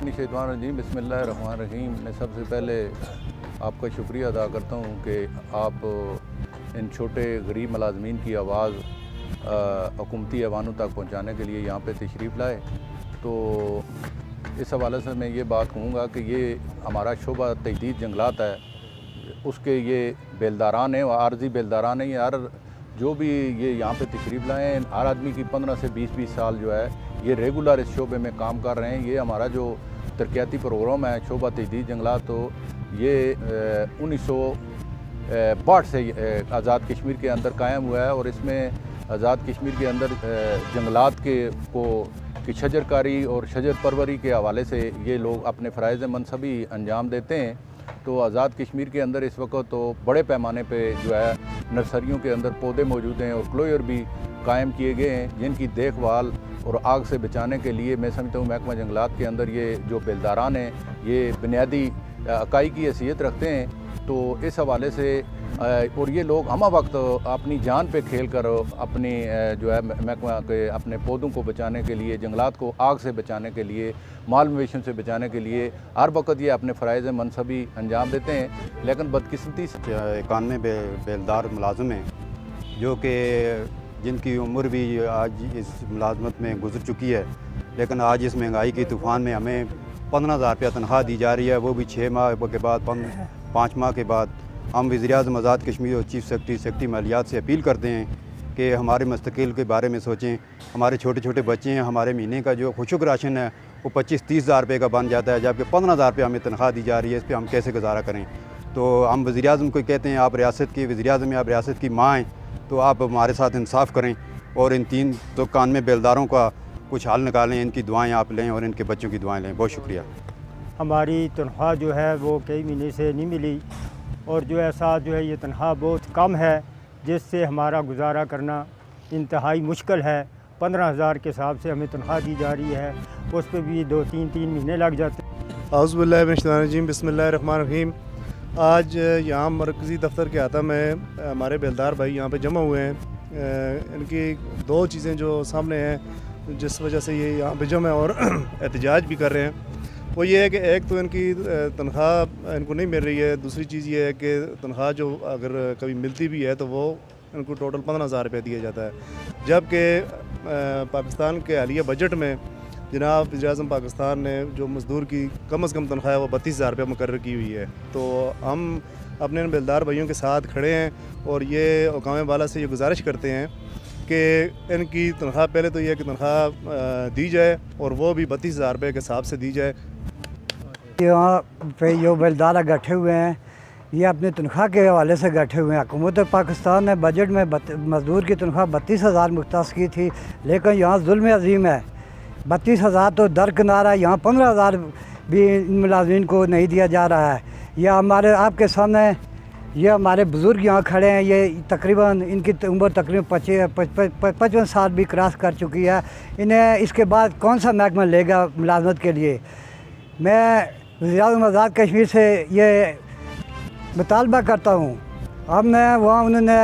मिनशैतानिर्रजीम बिस्मिल्लाहिर्रहमानिर्रहीम। मैं सबसे पहले आपका शुक्रिया अदा करता हूँ कि आप इन छोटे गरीब मुलाज़मीन की आवाज़ हुकूमती ऐवानों तक पहुँचाने के लिए यहाँ पे तशरीफ़ लाए। तो इस हवाले से मैं ये बात कहूँगा कि ये हमारा शोबा तजदीद जंगलात है, उसके ये बेलदारान हैं, आर्जी बेलदारान हैं। यार जो भी ये यहाँ पे तशरीफ़ लाए हैं, हर आदमी की 15 से 20 साल जो है ये रेगुलर इस शोबे में काम कर रहे हैं। ये हमारा जो तरक्याती प्रोग्राम है शोबा तजदीद जंगलात, तो ये 1962 से आज़ाद कश्मीर के अंदर कायम हुआ है। और इसमें आज़ाद कश्मीर के अंदर जंगलात की शजरकारी और शजर परवरी के हवाले से ये लोग अपने फ़राइज़ मनसबी अंजाम देते हैं। तो आज़ाद कश्मीर के अंदर इस वक्त तो बड़े पैमाने पे जो है नर्सरियों के अंदर पौधे मौजूद हैं और क्लोयर भी कायम किए गए हैं, जिनकी देखभाल और आग से बचाने के लिए मैं समझता हूँ महकमा जंगलात के अंदर ये जो बेलदारान हैं ये बुनियादी इकाई की हैसियत रखते हैं। तो इस हवाले से और ये लोग हम वक्त अपनी जान पे खेल कर अपनी जो है महकमा के अपने पौधों को बचाने के लिए, जंगलात को आग से बचाने के लिए, माल मवेशियों से बचाने के लिए हर वक्त ये अपने फ़राइज़ मनसबी अंजाम देते हैं। लेकिन बदकिस्मती से 91 बेलदार मुलाज़िम हैं जो कि जिनकी उम्र भी आज इस मुलाजमत में गुजर चुकी है, लेकिन आज इस महंगाई की तूफ़ान में हमें 15,000 रुपया तनख्वाह दी जा रही है, वो भी 6 माह के बाद 5 माह के बाद। हम वज़ीर-ए-आज़म आज़ाद कश्मीर और चीफ़ सेक्रेटरी मालियात से अपील करते हैं कि हमारे मुस्तक़बिल के बारे में सोचें। हमारे छोटे छोटे बच्चे हैं, हमारे महीने का जो खुशक राशन है वो 25-30 हज़ार रुपये का बन जाता है, जबकि 15,000 रुपये हमें तनख्वाह दी जा रही है। इस पर हम कैसे गुजारा करें? तो हम वज़ीर-ए-आज़म को कहते हैं, आप रियासत के वज़ीर-ए-आज़म हैं, आप रियासत की माँ हैं, तो आप हमारे साथ इंसाफ करें और इन 3 91 बेलदारों का कुछ हल निकालें। इनकी दुआएं आप लें और इनके बच्चों की दुआएं लें। बहुत शुक्रिया। हमारी तनख्वाह जो है वो कई महीने से नहीं मिली और जो है साथ जो है ये तनख्वाह बहुत कम है, जिससे हमारा गुजारा करना इंतहाई मुश्किल है। 15,000 के हिसाब से हमें तनख्वाह दी जा रही है, उस पर भी 2-3 महीने लग जाते हैं। औज़ु बिल्लाहि मिनश्शैतानिर्रजीम बिस्मिल्लाहिर्रहमानिर्रहीम। आज यहाँ मरकज़ी दफ्तर के आता में हमारे बेलदार भाई यहाँ पे जमा हुए हैं। इनकी 2 चीज़ें जो सामने हैं जिस वजह से ये यहाँ पे जमा है और एहतजाज भी कर रहे हैं, वो ये है कि एक तो इनकी तनख्वाह इनको नहीं मिल रही है, दूसरी चीज़ ये है कि तनख्वाह जो अगर कभी मिलती भी है तो वो इनको टोटल 15,000 रुपये दिया जाता है, जबकि पाकिस्तान के हालिया बजट में जनाब वज़ीर-ए-आज़म पाकिस्तान ने जो मज़दूर की कम से कम तनख्वाह है वो 32,000 रुपये मुकर्रर की हुई है। तो हम अपने इन बेलदार भाइयों के साथ खड़े हैं और ये हुकाम वाला से ये गुजारिश करते हैं कि इनकी तनख्वाह पहले तो ये है कि तनख्वाह दी जाए और वो भी 32,000 रुपये के हिसाब से दी जाए। यहाँ पे जो बेलदार गठे हुए हैं ये अपनी तनख्वाह के हवाले से गठे हुए हैं। हुकूमत पाकिस्तान ने बजट में मज़दूर की तनख्वाह 32,000 मुख्तस की थी, लेकिन यहाँ जुल्म अजीम है। 32,000 तो दरकिनार है, यहाँ 15,000 भी मुलाज़मीन को नहीं दिया जा रहा है। यह हमारे आपके सामने ये हमारे बुज़ुर्ग यहाँ खड़े हैं, ये तकरीबन इनकी उम्र तकरीबन 55 साल भी क्रॉस कर चुकी है। इन्हें इसके बाद कौन सा महकमा लेगा मुलाजमत के लिए? मैं वज़ीर-ए-आज़म आज़ाद कश्मीर से ये मुतालबा करता हूँ। हमने वहाँ उन्होंने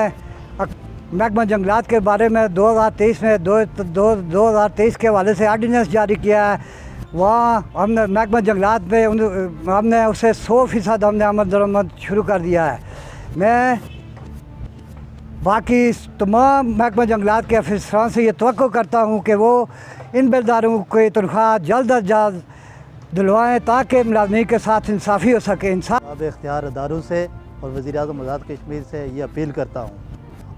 महकमा जंगलात के बारे में 2023 में 2023 के हवाले से आर्डीनेंस जारी किया है। वहाँ हमने महकमा जंगलात पे हमने उसे 100% हमने अमल दरामद शुरू कर दिया है। मैं बाकी तमाम महकमा जंगलात के अफसरान से ये तवक्को करता हूँ कि वो इन बेलदारों की तनख्वाह जल्द अज जल्द दिलवाएँ ताकि मुलाज़मीन के साथ इंसाफ़ी हो सके। अब इख्तियार इदारों से और वज़ीर-ए-आज़म आज़ाद कश्मीर से ये अपील करता हूँ।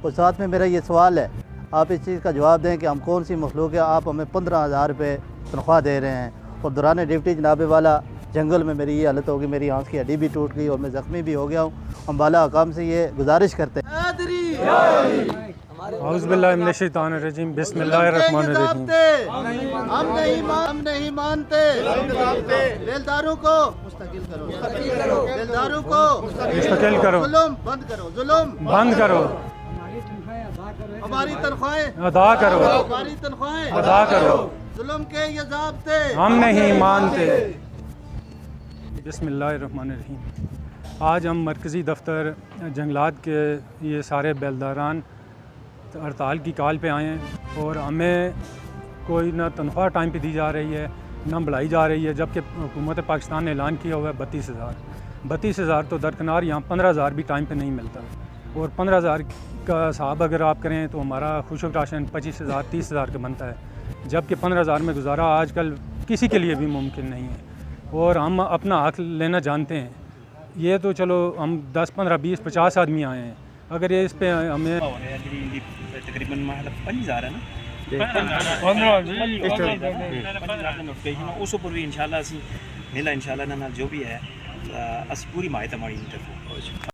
और साथ में मेरा ये सवाल है, आप इस चीज़ का जवाब दें कि हम कौन सी मखलूक है, आप हमें 15,000 रुपये तनख्वाह दे रहे हैं और दौरान ड्यूटी जनाबे वाला जंगल में मेरी ये हालत होगी, मेरी आँख की हड्डी भी टूट गई और मैं ज़ख्मी भी हो गया हूँ। हम बाला हुकाम से ये गुजारिश करते हैं। औज़ु बिल्लाहि मिनश्शैतानिर्रजीम बिस्मिल्लाहिर्रहमानिर्रहीम। हम नहीं मानते बेलदारों को मुस्तकिल करो, बेलदारों को मुस्तकिल करो, जुल्म बंद करो, जुल्म बंद करो, हमारी तनख्वाहें अदा करो, हमारी तनख्वाहें अदा करो, जुल्म के ये ज़ाब्ते हम नहीं मानते। बिस्मिल्लाहिर्रहमानिर्रहीम। आज हम मरकज़ी दफ्तर जंगलात के ये सारे बेलदारान हड़ताल की कॉल पे आए हैं और हमें कोई ना तनख्वाह टाइम पे दी जा रही है, न बढ़ाई जा रही है, जबकि हुकूमत पाकिस्तान ने ऐलान किया हुआ है 32,000 तो दरकिनार यहाँ 15,000 भी टाइम पे नहीं मिलता। और 15,000 का हिसाब अगर आप करें तो हमारा खुशक राशन 25,000 30,000 का बनता है, जबकि 15,000 में गुजारा आजकल किसी के लिए भी मुमकिन नहीं है। और हम अपना हक लेना जानते हैं, ये तो चलो हम 10 15 20 50 आदमी आए हैं, अगर ये इस पे हमें तकरीबन 5,000 है ना 15 उस ऊपर भी इंशाल्लाह असी मिला इंशाल्लाह ना जो भी है असी पूरी माहित हमारी तरफ